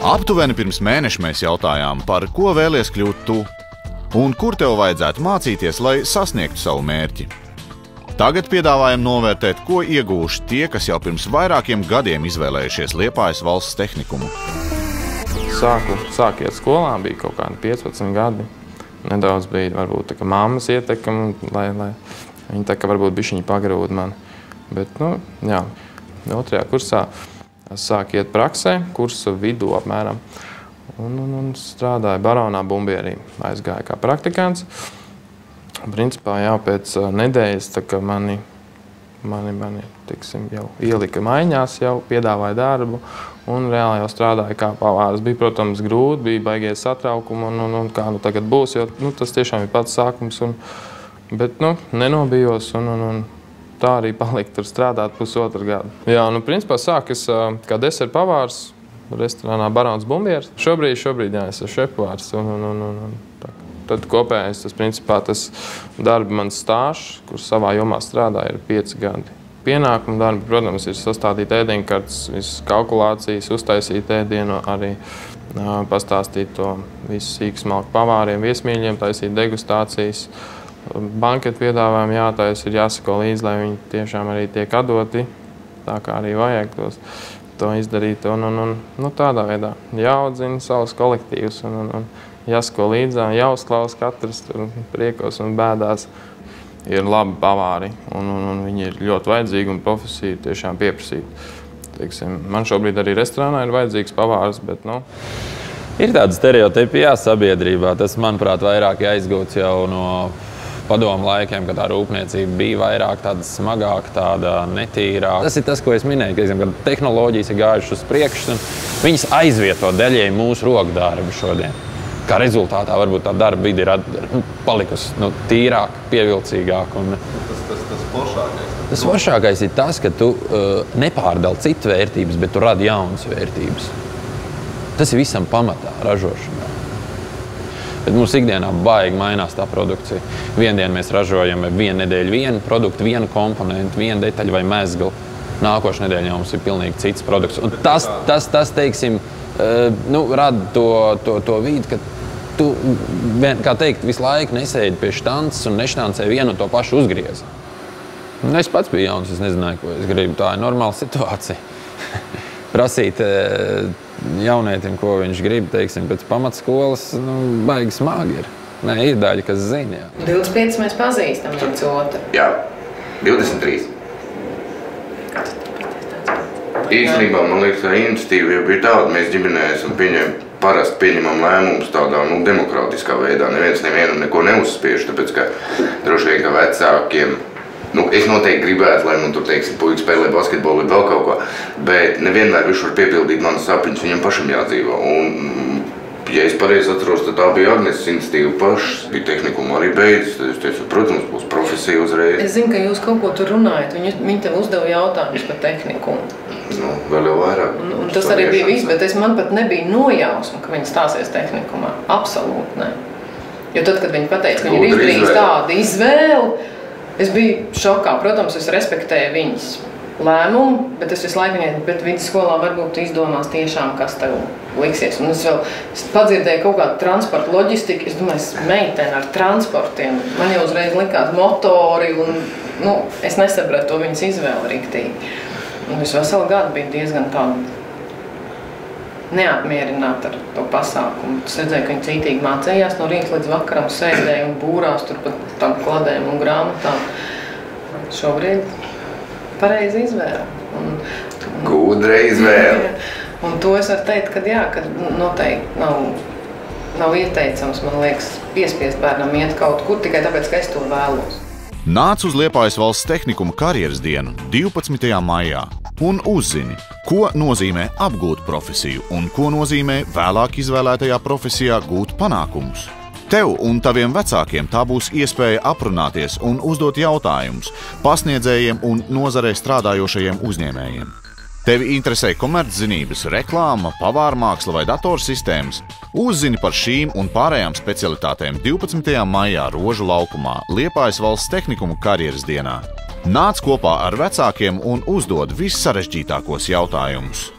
Aptuveni pirms mēneša mēs jautājām, par ko vēlies kļūt tu un kur tev vajadzētu mācīties, lai sasniegtu savu mērķi. Tagad piedāvājam novērtēt, ko iegūši tie, kas jau pirms vairākiem gadiem izvēlējušies Liepājas valsts tehnikumu. Sāku iet skolā, bija kaut kādi 15 gadi. Nedaudz bija varbūt tā kā mammas ietekme, lai viņi tā kā varbūt bišķiņi pagrūda mani. Bet, jā, 2. kursā sāku iet praksē, kursa vidū apmēram. Un strādāju Baronā Bumbierī. Aizgāju kā praktikants. Principā jau pēc nedēļas tā kā mani tiksim, jau ielika maiņās, jau piedāvāja darbu un reāli jau strādāju kā pavārs. Bija, protams, grūti, bija baigies satraukumi un kā tagad būs, jo tas tiešām ir pats sākums. Bet nenobijos un tā arī palika tur strādāt 1,5 gadu. Jā, principā sāku es kā deserta pavārs restorānā Barons Bumbieris. Šobrīd jā, es esmu šefpavārs tad kopējais tas darba mans stāžs, kur savā jomā strādāju, ir 5 gadi. Pienākumu darbi, protams, ir sastādīt ēdienkartes, visas kalkulācijas, uztaisīt ēdienu, arī pastāstīt to visu sīksmalku pavāriem, viesmīļiem, taisīt degustācijas. Banketu piedāvājumi jātais, ir jāsako līdzi, lai viņi tiešām arī tiek atdoti, tā kā arī vajag to izdarīt. Tādā veidā jāaudzina savus kolektīvus un jāsako līdzā, jāuzklaus katrs priekos un bēdās. Ir labi pavāri un viņi ir ļoti vajadzīgi un profesija ir tiešām pieprasīta. Man šobrīd arī restorānā ir vajadzīgs pavārs, bet Ir tāda stereotipija sabiedrībā. Tas, manuprāt, vairāk aizgūts jau no padomu laikiem, kad tā rūpniecība bija vairāk tāda smagāka, tāda netīrāka. Tas ir tas, ko es minēju, ka tehnoloģijas ir gājušas uz priekšu, un viņas aizvieto daļēji mūsu rokdarbu šodien. Kā rezultātā varbūt tā darba vide ir palikusi tīrāka, pievilcīgāka. Tas foršākais? Tas foršākais ir tas, ka tu nepārdali citu vērtības, bet tu radi jaunas vērtības. Tas ir visam pamatā ražošanā. Bet mums ikdienā baigi mainās tā produkcija. Vienu dienu mēs ražojam vienu nedēļu vienu produktu, vienu komponentu, vienu detaļu vai mezglu. Nākošais nedēļa mums ir pilnīgi cits produkts. Un tas teiksim, rada to vidi, ka tu, kā teikt, visu laiku nesēdi pie štances un neštancē vienu un to pašu uzgriezi. Es pats biju jauns, es nezināju, ko es gribu. Tā ir normāla situācija. Prasīt jaunietim, ko viņš grib, teiksim, pēc pamatskolas, baigi smagi ir. Nē, ir daļa, kas zina. Jā. 25 mēs pazīstam viens otru. Jā, 23. Īstenībā, man liekas, tā iniciatīva jau bija tāda, mēs ģimenē esam parasti pieņemam lēmumus tādā demokrātiskā veidā. Neviens nevienam neko neuzspiež, tāpēc, ka droši vien, ka vecākiem es noteikti gribētu, lai man tur, teiksim, puikas spēlē basketbolu vai vēl kaut ko, bet nevienmēr viņš var piepildīt manas sapņus, viņam pašam jādzīvo. Un, ja es pareizi atceros, tad tā bija Agneses iniciatīva pašas, bija tehnikuma arī beidzas, tad es teicu, protams, būs profesija uzreiz. Es zinu, ka jūs kaut ko tur runājat, viņi tev uzdeva jautājumus par tehnikumu. Vēl jau vairāk. Un tas arī bija viss, bet man pat nebija nojausma, ka viņi stāsies tehnikumā. Absolūti ne. Jo tad, kad viņi pateica, ka viņi ir izdarījis tādu izvēli, es biju šokā. Protams, es respektēju viņas lēmumu, bet es visu laiku viņai, bet vidusskolā varbūt izdomās tiešām, kas tev liksies. Un es padzirdēju kaut kādu transportu loģistiku, es domāju, meiteni ar transportiem. Man jau uzreiz likās motori un es nesapratu to viņas izvēli riktīgi. Un es veselu gadu biju diezgan tādu neapmierināta ar to pasākumu. Es redzēju, ka viņi cītīgi mācījās no rīta līdz vakaram, sēdēja un būrās tur pat tām kladēm un grāmatām. Šobrīd pareizi izvēle. Gudra izvēle. Un to es varu teikt, ka jā, ka noteikti nav ieteicams, man liekas, piespiest bērnam iet kaut kur tikai tāpēc, ka es to vēlos. Nāc uz Liepājas valsts tehnikuma karjeras dienu 12. maijā un uzzini, ko nozīmē apgūt profesiju un ko nozīmē vēlāk izvēlētajā profesijā gūt panākumus. Tev un taviem vecākiem tā būs iespēja aprunāties un uzdot jautājumus pasniedzējiem un nozarē strādājošajiem uzņēmējiem. Tevi interesē komerczinības, reklāma, pavārmāksla vai datorsistēmas? Uzzini par šīm un pārējām specialitātēm 12. maijā Rožu laukumā Liepājas valsts tehnikuma karjeras dienā. Nāc kopā ar vecākiem un uzdod vissarežģītākos jautājumus.